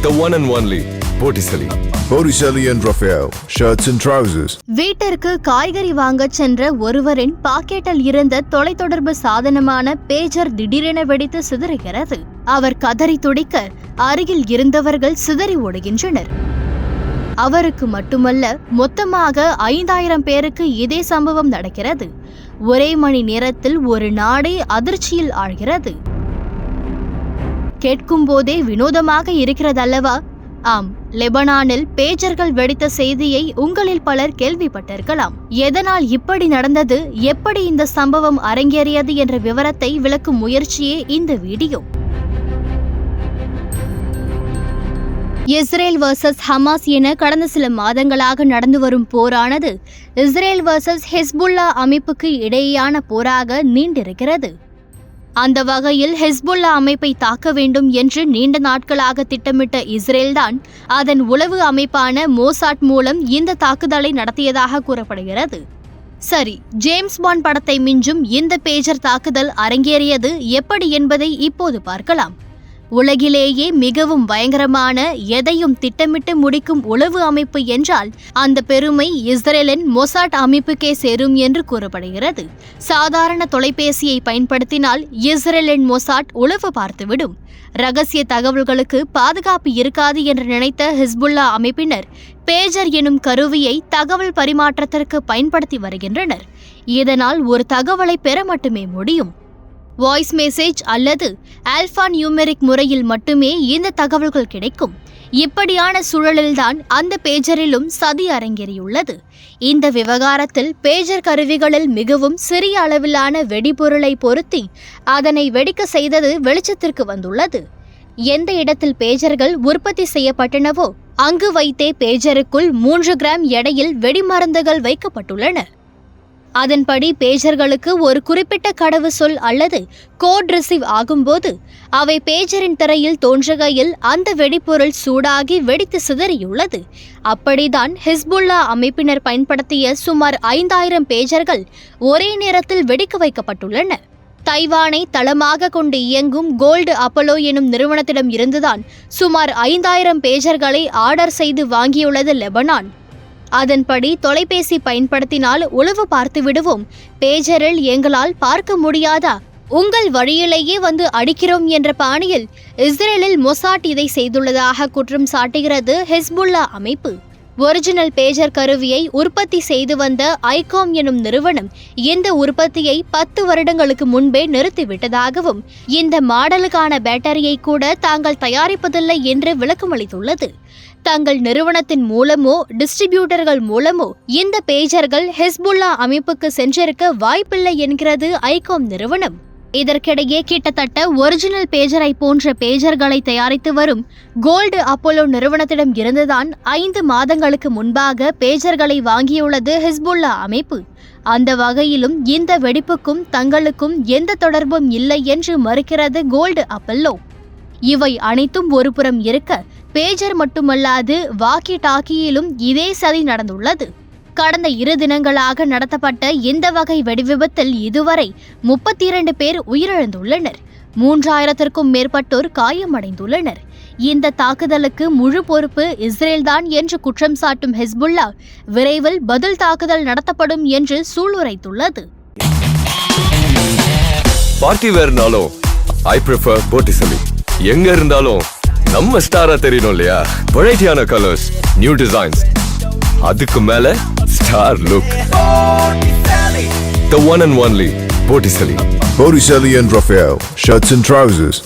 The one and only Botticelli. Botticelli and Raphael, shirts and trousers. வீட்டிற்கு காய்கறி வாங்க சென்ற ஒருவரின் பாக்கெட்டில் இருந்த தொலைத்தொடர்பு சாதனமான பேஜர் திடீரென வெடித்து சிதறுகிறது. அவர் கதறி துடிக்க அருகில் இருந்தவர்கள் சிதறி ஓடுகின்றனர். அவருக்கு மட்டுமல்ல, மொத்தமாக 5000 பேருக்கு இதே சம்பவம் நடக்கிறது. ஒரே மணி நேரத்தில் ஒரு நாடே அதிர்ச்சியில் ஆழ்கிறது. கேட்கும் போதே வினோதமாக இருக்கிறதல்லவா? ஆம், லெபனானில் பேஜர்கள் வெடித்த செய்தியை உங்களில் பலர் கேள்விப்பட்டிருக்கலாம். எதனால் இப்படி நடந்தது, எப்படி இந்த சம்பவம் அரங்கேறியது என்ற விவரத்தை விளக்கும் முயற்சியே இந்த வீடியோ. இஸ்ரேல் வர்சஸ் ஹமாஸ் என கடந்த சில மாதங்களாக நடந்து வரும் போரானது இஸ்ரேல் வர்சஸ் ஹெஸ்புல்லா அமைப்புக்கு இடையேயான போராக நீண்டிருக்கிறது. அந்த வகையில் ஹெஸ்புல்லா அமைப்பை தாக்க வேண்டும் என்று நீண்ட நாட்களாக திட்டமிட்ட இஸ்ரேல்தான் அதன் உளவு அமைப்பான மோசாட் மூலம் இந்த தாக்குதலை நடத்தியதாக கூறப்படுகிறது. சரி, ஜேம்ஸ் பாண்ட் படத்தை மிஞ்சும் இந்த பேஜர் தாக்குதல் அரங்கேறியது எப்படி என்பதை இப்போது பார்க்கலாம். உலகிலேயே மிகவும் பயங்கரமான, எதையும் திட்டமிட்டு முடிக்கும் உளவு அமைப்பு என்றால் அந்த பெருமை இஸ்ரேலின் மொசாட் அமைப்புக்கே சேரும் என்று கூறப்படுகிறது. சாதாரண தொலைபேசியை பயன்படுத்தினால் இஸ்ரேலின் மொசாட் உளவு பார்த்துவிடும். ரகசிய தகவல்களுக்கு பாதுகாப்பு இருக்காது என்று நினைத்த ஹிஸ்புல்லா அமைப்பினர் பேஜர் எனும் கருவியை தகவல் பரிமாற்றத்திற்கு பயன்படுத்தி வருகின்றனர். இதனால் ஒரு தகவலை பெற மட்டுமே முடியும். வாய்ஸ் மெசேஜ் அல்லது ஆல்பா நியூமெரிக் முறையில் மட்டுமே இந்த தகவல்கள் கிடைக்கும். இப்படியான சூழலில்தான் அந்த பேஜரிலும் சதி அரங்கேறியுள்ளது. இந்த விவகாரத்தில் பேஜர் கருவிகளில் மிகவும் சிறிய அளவிலான வெடிபொருளை பொருத்தி அதனை வெடிக்க செய்தது வெளிச்சத்திற்கு வந்துள்ளது. எந்த இடத்தில் பேஜர்கள் உற்பத்தி செய்யப்பட்டனவோ அங்கு வைத்தே பேஜருக்குள் 3 கிராம் எடையில் வெடிமருந்துகள் வைக்கப்பட்டுள்ளன. அதன்படி பேஜர்களுக்கு ஒரு குறிப்பிட்ட கடவு சொல் அல்லது கோட் ரிசீவ் ஆகும்போது அவை பேஜரின் திரையில் தோன்றுகையில் அந்த வெடிப்பொருள் சூடாகி வெடித்து சிதறியுள்ளது. அப்படிதான் ஹிஸ்புல்லா அமைப்பினர் பயன்படுத்திய சுமார் 5000 பேஜர்கள் ஒரே நேரத்தில் வெடிக்க வைக்கப்பட்டுள்ளன. தைவானை தளமாக கொண்டு இயங்கும் கோல்டு அப்போலோ எனும் நிறுவனத்திடம் இருந்துதான் சுமார் 5000 பேஜர்களை ஆர்டர் செய்து வாங்கியுள்ளது லெபனான். அதன்படி தொலைபேசி பயன்படுத்தினால் உளவு பார்த்து விடுவோம், பேஜரில் எங்களால் பார்க்க முடியாதா, உங்கள் வழியிலேயே வந்து அடிக்கிறோம் என்ற பாணியில் இஸ்ரேலில் மொசாட் இதை செய்துள்ளதாக குற்றம் சாட்டுகிறது ஹெஸ்புல்லா அமைப்பு. ஒரிஜினல் பேஜர் கருவியை உற்பத்தி செய்து வந்த ஐகாம் எனும் நிறுவனம் இந்த உற்பத்தியை 10 வருடங்களுக்கு முன்பே நிறுத்திவிட்டதாகவும் இந்த மாடலுக்கான பேட்டரியை கூட தாங்கள் தயாரிப்பதில்லை என்று விளக்கமளித்துள்ளது. தங்கள் நிறுவனத்தின் மூலமோ டிஸ்ட்ரிபியூட்டர்கள் மூலமோ இந்த பேஜர்கள் ஹெஸ்புல்லா அமைப்புக்கு சென்றிருக்க வாய்ப்பில்லை என்கிறது ஐகாம் நிறுவனம். இதற்கிடையே கிட்டத்தட்ட ஒரிஜினல் பேஜரை போன்ற பேஜர்களை தயாரித்து வரும் கோல்டு அப்போலோ நிறுவனத்திடம் இருந்துதான் 5 மாதங்களுக்கு முன்பாக பேஜர்களை வாங்கியுள்ளது ஹிஸ்புல்லா அமைப்பு. அந்த வகையிலும் இந்த வெடிப்புக்கும் தங்களுக்கும் எந்த தொடர்பும் இல்லை என்று மறுக்கிறது கோல்டு அப்போலோ. இவை அனைத்தும் ஒருபுறம் இருக்க, பேஜர் மட்டுமல்லாது வாக்கி டாக்கியிலும் இதே சதி நடந்துள்ளது. கடந்த 2 தினங்களாக நடத்தப்பட்ட இந்த வகை வெடிவிபத்தில் இதுவரை 32 பேர் உயிரிழந்துள்ளனர். 3000க்கும் மேற்பட்டோர் காயமடைந்துள்ளனர். இந்த தாக்குதலுக்கு முழு பொறுப்பு இஸ்ரேல்தான் என்று குற்றம் சாட்டும் ஹெஸ்புல்லா விரைவில் பதில் தாக்குதல் நடத்தப்படும் என்று சூளுரைத்துள்ளது. பார்ட்டி வேர்னாலும் I prefer Botticelli. எங்க இருந்தாலும் நம்ம ஸ்டாரா தெரியணும் இல்லையா? வெரைட்டியான கலர்ஸ், நியூ டிசைன்ஸ், அதுக்கு மேல star look. The one and only Botticelli. Botticelli and Raphael, shirts and trousers.